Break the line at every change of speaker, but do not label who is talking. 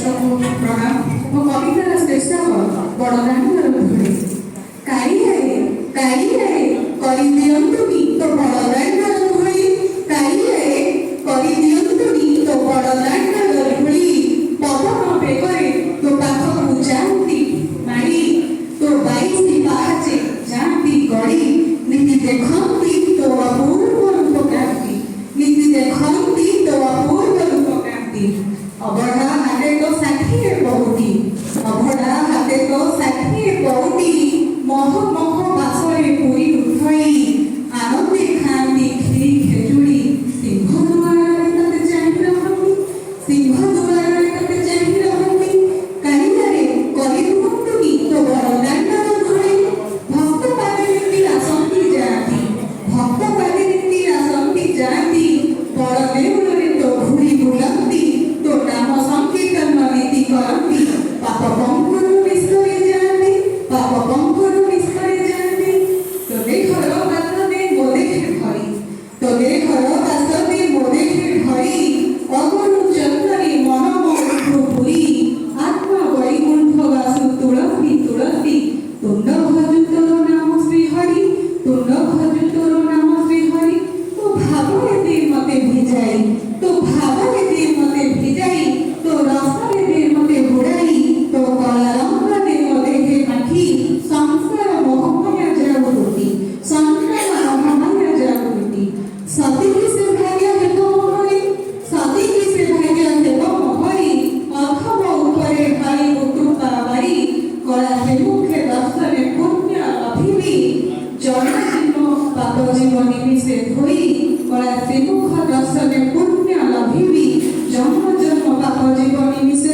को प्रणाम। मो कवितार शीर्षक बड़दाण्डर धूଳି। काइए करि दियंतुनी तो बड़दाण्डर धूଳି। काइए करि दियंतुनी तो बड़दाण्डर धूଳି। पवन बेगरे तो पाखकु जाती माड़ी। तो 22 पाहाचे जाती गड़ी। नीति देखती तो अपूर्व रूप कांति। नीति देखती तो अपूर्व रूप कांति। अबढ़ा हाथे तो षाठिए बहुटी। अबढ़ा हाथे तो षाठिए बहुटी। मह मह बासरे पुरी उठई। आनंदे खाती खीरी खेचुड़ी। सिंह दुआरे तते चाहि रहती। सिंह दुआरे तते चाहि रहती। काइयारे करि दियंतुनी तो बड़दाण्डर धूଳି। भक्त पादिनी आसंती जाती। भक्त पादिनी आसंती जाती। बड़ देउଳରେ तो घुरी बुलंती। तो नाम संकीर्तन नीति करती। पाप पंकरु निष्करे जाती। पाप पंकरु निष्करे जाती। तो देखर बासने मोदेखे भरी। तो देखर बासने मोदेखे भरी। अगरु चंदनी मन मोहु पुरी। आत्मा वैकुंठ वासु तुलसी तुलसी। तुंड भजु तोर नाम श्री हरि। तुंड भजु तोर नाम श्री हरि। तो भावरे दे मते भिजाई। तो भावरे दे मते भिजाई। तो रसरे दे मते बुड़ाई। तो कला रंग दे मते हे आखि। संसार मोहमाया जागृति। संसार मोहमाया जागृति। सती की से भाग्य हेतो मोहरी। सती की से भाग्य हेतो मोहरी। अथवा उपरे भाई कृपा बारी। कला हे मुखे दर्शने पुण्य अभिवी। जन्म जन्म पाप जीवन निमिषे धोई। कला से मुख दर्शने पुण्य लभिवी। जन्म जन्म पाप जीवन निमिषे